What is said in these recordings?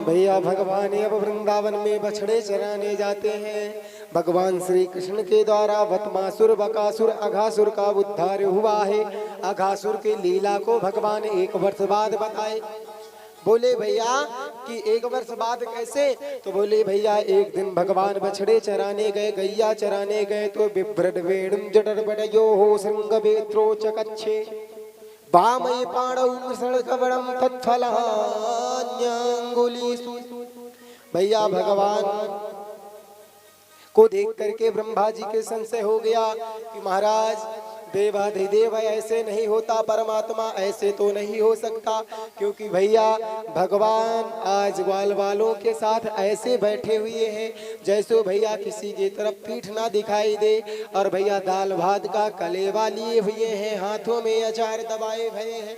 भैया भगवान अब वृंदावन में बछड़े चराने जाते हैं। भगवान श्री कृष्ण के द्वारा वत्मासुर, बकासुर, अघासुर का उद्धार हुआ है। अघासुर की लीला को भगवान 1 वर्ष बाद बताए। बोले भैया कि 1 वर्ष बाद कैसे? तो बोले भैया एक दिन भगवान बछड़े चराने गए, गैया चराने गए तो बिभ्रड वेणुं जडर बडयो हो श्रृंग बेत्रो चकच्छे वामये पाणौ सड़कवणं तत्फलान्यंगुलीषु। भैया भगवान को देख करके ब्रह्मा जी के संशय हो गया कि महाराज देवाधिदेव ऐसे नहीं होता, परमात्मा ऐसे तो नहीं हो सकता, क्योंकि भैया भगवान आज ग्वाल वालों के साथ ऐसे बैठे हुए हैं जैसे भैया किसी की तरफ पीठ ना दिखाई दे। और भैया दाल भात का कलेवा लिए हुए हैं, हाथों में अचार दबाए हुए हैं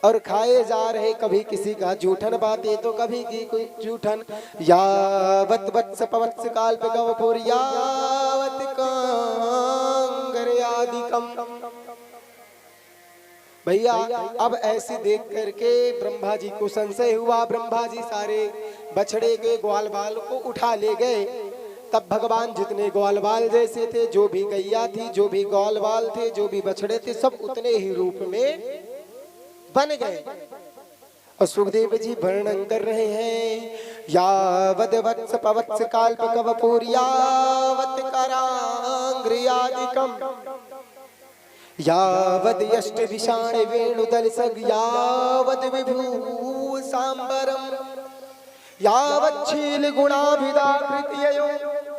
और खाए जा रहे। कभी किसी का जूठन बातें तो कभी की कोई जूठन। यावत वत्स पवत्स काल्पकवपुर यावत कांगर्यादिकम। भैया अब ऐसे देख करके ब्रह्मा जी को संशय हुआ। ब्रह्मा जी सारे बछड़े के ग्वाल बाल को उठा ले गए। तब भगवान जितने ग्वाल बाल जैसे थे, जो भी गैया थी, जो भी ग्वाल बाल थे, जो भी बछड़े थे, सब उतने ही रूप में बन गए। और सुखदेव जी वर्णन कर रहे हैं यावद वत्स पवत्स काल्पकवपुर यावत करांग्रियादिकम यावद यष्ट विषाण वेणुदलसग यावद विभू सांबरम यावत छील गुणाभिदाकृतयो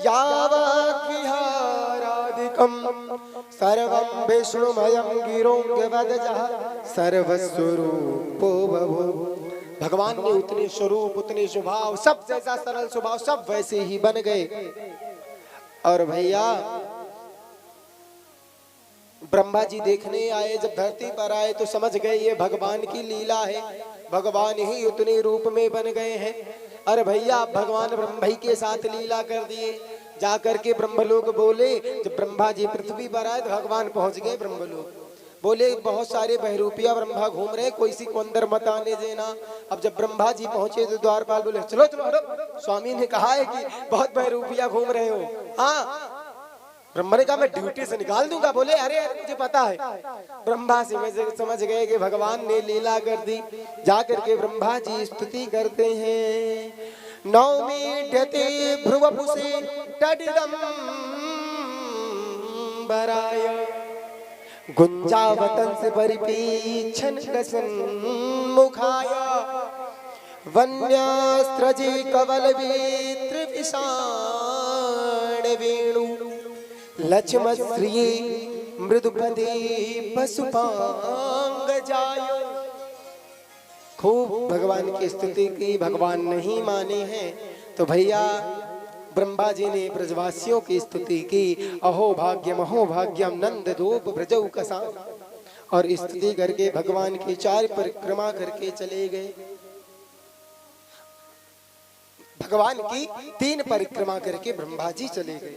यावत विहारादिकम सर्वं विष्णुमयं गिरोंगवदजः सर्वस्वरूपो भवो। भगवान ने उतने स्वरूप, उतने स्वभाव, सब जैसा सरल स्वभाव, सब वैसे ही बन गए। और भैया ब्रह्मा जी देखने आए, जब धरती पर आए तो समझ गए ये भगवान की लीला है, भगवान ही उतने रूप में बन गए हैं। अरे भैया भगवान ब्रह्मा ही के साथ लीला कर दिए। जाकर के ब्रह्मलोक बोले, जब ब्रह्मा जी पृथ्वी पर आए तो भगवान पहुंच गए ब्रह्मलोक। बोले बहुत सारे बहरूपिया ब्रह्मा घूम रहे, कोई सी को अंदर मत आने देना। अब जब ब्रह्मा जी पहुंचे तो द्वारपाल बोले चलो चलो हटो, स्वामी ने कहा है कि बहुत बहरूपिया घूम रहे हो। हाँ, ब्रह्मा ने कहा मैं ड्यूटी से निकाल दूंगा। बोले अरे मुझे पता है। ब्रह्मा से समझ गए कि भगवान ने लीला कर दी। जाकर के ब्रह्मा जी स्तुति करते हैं नौमीढ्यते भ्रुवपुषे तडिदं बराय गुंजावतंस परिपीच्छन् रसन्मुखाय वन्यास्त्रजे कवलवेत्र विषाण वेणु लक्ष्मश्रिये मृदुपदे पशुपांगजाय। खूब भगवान की स्तुति की। भगवान नहीं माने हैं तो भैया ब्रह्मा जी ने ब्रजवासियों की स्तुति की। अहो भाग्यम नंद धूप ब्रजौ कसा। और स्तुति करके भगवान की 4 परिक्रमा करके चले गए। भगवान की 3 परिक्रमा करके ब्रह्मा जी चले गए।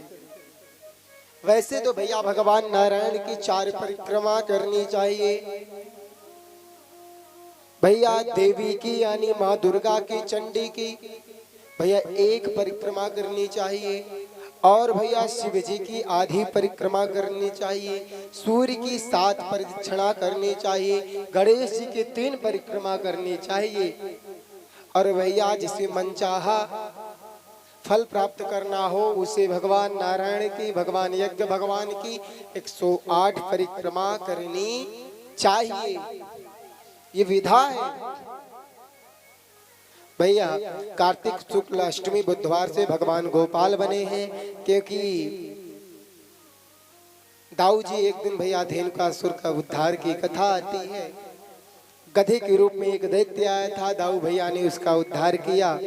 वैसे तो भैया भगवान नारायण की 4 परिक्रमा करनी चाहिए। भैया देवी की यानी माँ दुर्गा की, चंडी की भैया 1 परिक्रमा करनी चाहिए। और भैया शिव जी की आधी परिक्रमा करनी चाहिए। सूर्य की 7 प्रदक्षिणा करनी चाहिए। गणेश जी की 3 परिक्रमा करनी चाहिए। और भैया जिसे मनचाहा फल प्राप्त करना हो उसे भगवान नारायण की, भगवान यज्ञ भगवान की 108 परिक्रमा करनी चाहिए। ये विधा है। भैया कार्तिक शुक्ल अष्टमी बुधवार से भगवान गोपाल बने हैं, क्योंकि दाऊ जी एक दिन भैया धेनुकासुर का उद्धार की कथा आती है। गधे के रूप में एक दैत्य आया था, दाऊ भैया ने उसका उद्धार किया।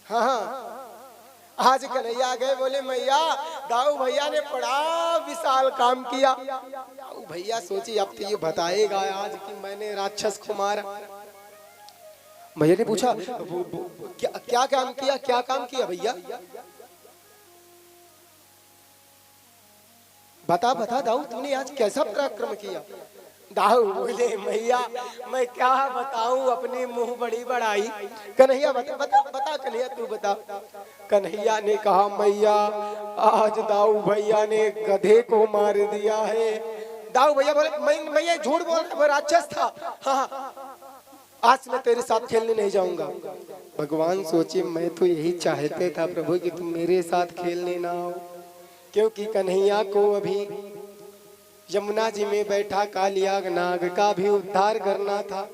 हाँ, आज कन्हैया गए, बोले मैया दाऊ भैया ने बड़ा विशाल काम किया। दाऊ भैया सोची अब तो ये बताएगा आज कि मैंने राक्षस को मारा। भैया ने पूछा क्या काम किया, क्या काम किया भैया? बता दाऊ तुमने आज कैसा पराक्रम किया? दाऊ बोले मैया मैं क्या बताऊं अपनी मुंह बड़ी बढ़ाई। कन्हैया बता बता बता कन्हैया तू बता। कन्हैया ने कहा मैया आज दाऊ भैया ने गधे को मार दिया है। दाऊ भैया बोले मैं ये झूठ बोल रहा, वो राक्षस था। हाँ आज मैं तेरे साथ खेलने नहीं जाऊंगा। भगवान सोचे मैं तो यही चाहते था प्रभु कि तुम मेरे साथ खेलने ना आओ, क्योंकि कन्हैया को अभी यमुना जी में बैठा कालियाग नाग का भी उद्धार करना था।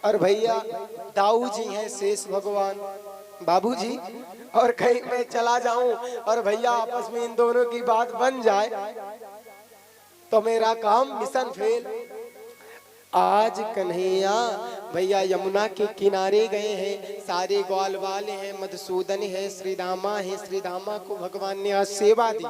और भैया दाऊ जी हैं शेष भगवान बाबूजी, और कहीं मैं चला जाऊं और भैया आपस में इन दोनों की बात बन जाए तो मेरा काम मिशन फेल। आज कन्हैया भैया यमुना के किनारे गए हैं, सारे ग्वाल वाले हैं, मधुसूदन है, श्रीदामा है, श्रीदामा को भगवान ने आज सेवा दी।